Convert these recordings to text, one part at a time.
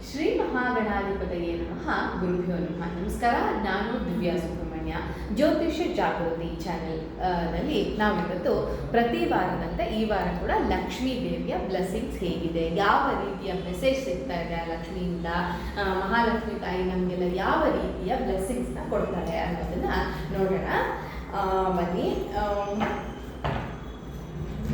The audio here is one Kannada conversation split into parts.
ಶ್ರೀ ಮಹಾಗಣಾಧಿಪತಯೇ ನಮಃ. ಗುರುಭ್ಯೋ ನಮಃ. ನಮಸ್ಕಾರ. ನಾನು ದಿವ್ಯಾ ಸುಬ್ರಹ್ಮಣ್ಯ, ಜ್ಯೋತಿಷ್ಯ ಜಾಗೃತಿ ಚಾನೆಲ್ ನಲ್ಲಿ ನಾವಿವತ್ತು ಪ್ರತಿ ವಾರದಂತೆ ಈ ವಾರ ಕೂಡ ಲಕ್ಷ್ಮೀ ದೇವಿಯ ಬ್ಲೆಸ್ಸಿಂಗ್ಸ್ ಹೇಗಿದೆ, ಯಾವ ರೀತಿಯ ಮೆಸೇಜ್ ಸಿಗ್ತಾ ಇದೆ ಆ ಲಕ್ಷ್ಮಿಯಿಂದ, ಮಹಾಲಕ್ಷ್ಮಿ ತಾಯಿ ನಮಗೆಲ್ಲ ಯಾವ ರೀತಿಯ ಬ್ಲೆಸ್ಸಿಂಗ್ಸ್ನ ಕೊಡ್ತಾರೆ ಅನ್ನೋದನ್ನ ನೋಡೋಣ. ಬನ್ನಿ,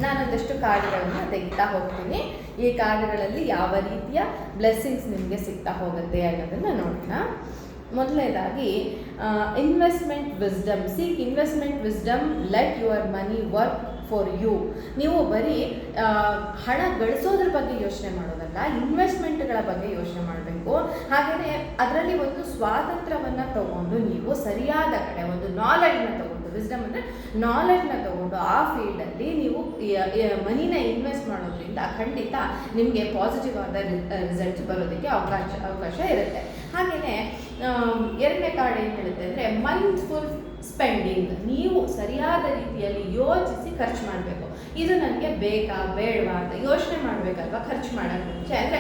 ನಾನೊಂದಷ್ಟು ಕಾರ್ಡ್ಗಳನ್ನು ತೆಗಿತಾ ಹೋಗ್ತೀನಿ. ಈ ಕಾರ್ಡ್ಗಳಲ್ಲಿ ಯಾವ ರೀತಿಯ ಬ್ಲೆಸ್ಸಿಂಗ್ಸ್ ನಿಮಗೆ ಸಿಗ್ತಾ ಹೋಗುತ್ತೆ ಅನ್ನೋದನ್ನು ನೋಡೋಣ. ಮೊದಲನೇದಾಗಿ investment wisdom. Seek investment wisdom, let your money work for you. ನೀವು ಬರೀ ಹಣ ಗಳಿಸೋದ್ರ ಬಗ್ಗೆ ಯೋಚನೆ ಮಾಡೋದಲ್ಲ, ಇನ್ವೆಸ್ಟ್ಮೆಂಟ್ಗಳ ಬಗ್ಗೆ ಯೋಚನೆ ಮಾಡಬೇಕು. ಹಾಗೆಯೇ ಅದರಲ್ಲಿ ಒಂದು ಸ್ವಾತಂತ್ರ್ಯವನ್ನು ತಗೊಂಡು ನೀವು ಸರಿಯಾದ ಕಡೆ ಒಂದು ನಾಲೆಡ್ಜ್ನ ತಗೊಂಡು, ವಿಸ್ಡಮ್ ಅಂದರೆ ನಾಲೆಡ್ಜ್ನ ತಗೊಂಡು ಆ ಫೀಲ್ಡಲ್ಲಿ ನೀವು ಮನಿನ ಇನ್ವೆಸ್ಟ್ ಮಾಡೋದ್ರಿಂದ ಖಂಡಿತ ನಿಮಗೆ ಪಾಸಿಟಿವ್ ಆದ ರಿಸಲ್ಟ್ಸ್ ಬರೋದಕ್ಕೆ ಅವಕಾಶ ಇರುತ್ತೆ. ಹಾಗೆಯೇ ಎರಡನೇ ಕಾರ್ಡ್ ಏನು ಹೇಳುತ್ತೆ ಅಂದರೆ ಮೈಂಡ್ಫುಲ್ ಸ್ಪೆಂಡಿಂಗ್. ನೀವು ಸರಿಯಾದ ರೀತಿಯಲ್ಲಿ ಯೋಚಿಸಿ ಖರ್ಚು ಮಾಡಬೇಕು. ಇದು ನನಗೆ ಬೇಕಾ ಬೇಡವಾ ಅಂತ ಯೋಚನೆ ಮಾಡಬೇಕಲ್ವಾ ಖರ್ಚು ಮಾಡೋಕ್ಕೆ ಮುಂಚೆ. ಅಂದರೆ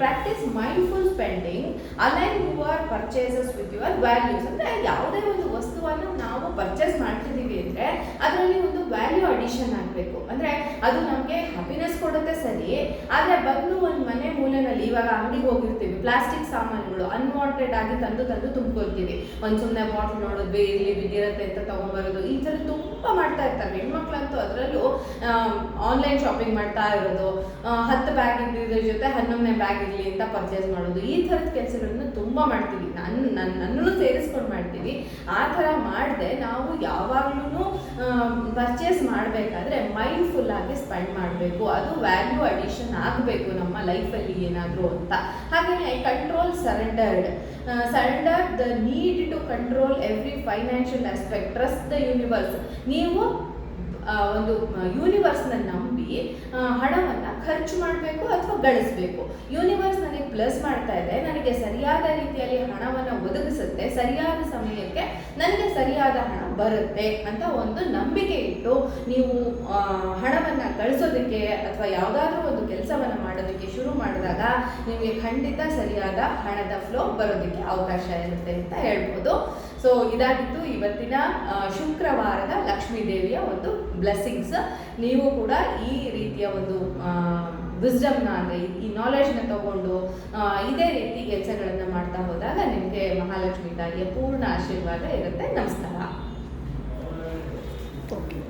practice mindful spending, align your purchases with your values. ಅಂದರೆ ಯಾವುದೇ ಒಂದು ವಸ್ತುವನ್ನು ನಾವು ಪರ್ಚೇಸ್ ಮಾಡ್ತಿದ್ದೀವಿ ಅಂದರೆ ಅದರಲ್ಲಿ ಒಂದು ವ್ಯಾಲ್ಯೂ ಅಡಿಷನ್ ಆಗಬೇಕು. ಅಂದರೆ ಅದು ನಮಗೆ ಹ್ಯಾಪಿನೆಸ್ ಕೊಡುತ್ತೆ ಸರಿ, ಆದರೆ ಬದಲು ಒಂದು ಮನೆ ಮೂಲೆಯಲ್ಲಿ ಇವಾಗ ಅಂಗಡಿಗೆ ಹೋಗಿರ್ತೀವಿ, ಪ್ಲಾಸ್ಟಿಕ್ ಸಾಮಾನುಗಳು ಅನ್ವಾಂಟೆಡ್ ಆಗಿ ತಂದು ತುಂಬ್ಕೊಳ್ತೀವಿ. ಒಂದು ಸುಮ್ಮನೆ ಬಾಟ್ಲ್ ನೋಡಿದ್ವಿ, ಇಲ್ಲಿ ಬಿದ್ದಿರುತ್ತೆ ಅಂತ ತೊಗೊಂಬರೋದು, ಈ ಥರ ತುಂಬ ಮಾಡ್ತಾ ಇರ್ತಾರೆ ಹೆಣ್ಮಕ್ಳಂತೂ. ಅದರಲ್ಲೂ ಆನ್ಲೈನ್ ಶಾಪಿಂಗ್ ಮಾಡ್ತಾ ಇರೋದು, 10 ಬ್ಯಾಗ್ ಇದ್ದಿದ್ರ ಜೊತೆ 11ನೇ ಬ್ಯಾಗ್ ಇರಲಿ ಅಂತ ಪರ್ಚೇಸ್ ಮಾಡೋದು, ಈ ಥರದ ಕೆಲಸಗಳನ್ನು ತುಂಬ ಮಾಡ್ತೀವಿ. ನನ್ನನ್ನು ಸೇರಿಸ್ಕೊಂಡು ಮಾಡ್ತೀವಿ. ಆ ಥರ ಮಾಡದೆ ನಾವು ಯಾವಾಗಲೂ ಪರ್ಚೇಸ್ ಮಾಡಬೇಕಾದ್ರೆ ಮೈಂಡ್ಫುಲ್ ಆಗಿ ಸ್ಪೆಂಡ್ ಮಾಡಬೇಕು. ಅದು ವ್ಯಾಲ್ಯೂ ಅಡಿಷನ್ ಆಗಬೇಕು ನಮ್ಮ ಲೈಫಲ್ಲಿ ಏನಾದರೂ ಅಂತ. ಹಾಗೆಯೇ control surrender the need to control every financial aspect. Trust the universe. ನೀವು ಒಂದು ಯೂನಿವರ್ಸ್ನ ನಂಬಿ ಹಣವನ್ನು ಖರ್ಚು ಮಾಡಬೇಕು ಅಥವಾ ಗಳಿಸಬೇಕು. ಯೂನಿವರ್ಸ್ ನನಗೆ ಪ್ಲಸ್ ಮಾಡ್ತಾ ಇದೆ, ನನಗೆ ಸರಿಯಾದ ರೀತಿಯಲ್ಲಿ ಹಣವನ್ನು ಒದಗಿಸುತ್ತೆ, ಸರಿಯಾದ ಸಮಯಕ್ಕೆ ನನಗೆ ಸರಿಯಾದ ಹಣ ಬರುತ್ತೆ ಅಂತ ಒಂದು ನಂಬಿಕೆ ಇಟ್ಟು ನೀವು ಹಣವನ್ನು ಗಳಿಸೋದಕ್ಕೆ ಅಥವಾ ಯಾವುದಾದ್ರೂ ಒಂದು ಕೆಲಸವನ್ನು ಮಾಡೋದಕ್ಕೆ ಶುರು ಮಾಡಿದಾಗ ನಿಮಗೆ ಖಂಡಿತ ಸರಿಯಾದ ಹಣದ ಫ್ಲೋ ಬರೋದಕ್ಕೆ ಅವಕಾಶ ಇರುತ್ತೆ ಅಂತ ಹೇಳ್ಬೋದು. ಸೊ ಇದಾಗಿತ್ತು ಇವತ್ತಿನ ಶುಕ್ರವಾರದ ಲಕ್ಷ್ಮೀ ದೇವಿಯ ಒಂದು ಬ್ಲೆಸ್ಸಿಂಗ್ಸ್. ನೀವು ಕೂಡ ಈ ರೀತಿಯ ಒಂದು ವಿಸ್ಡಮ್ನ ಅಂದರೆ ಈ ನಾಲೆಡ್ಜ್ನ ತಗೊಂಡು ಇದೇ ರೀತಿ ಕೆಲಸಗಳನ್ನು ಮಾಡ್ತಾ ಹೋದಾಗ ನಿಮಗೆ ಮಹಾಲಕ್ಷ್ಮಿ ತಾಯಿಯ ಪೂರ್ಣ ಆಶೀರ್ವಾದ ಇರುತ್ತೆ. ನಮಸ್ಕಾರ.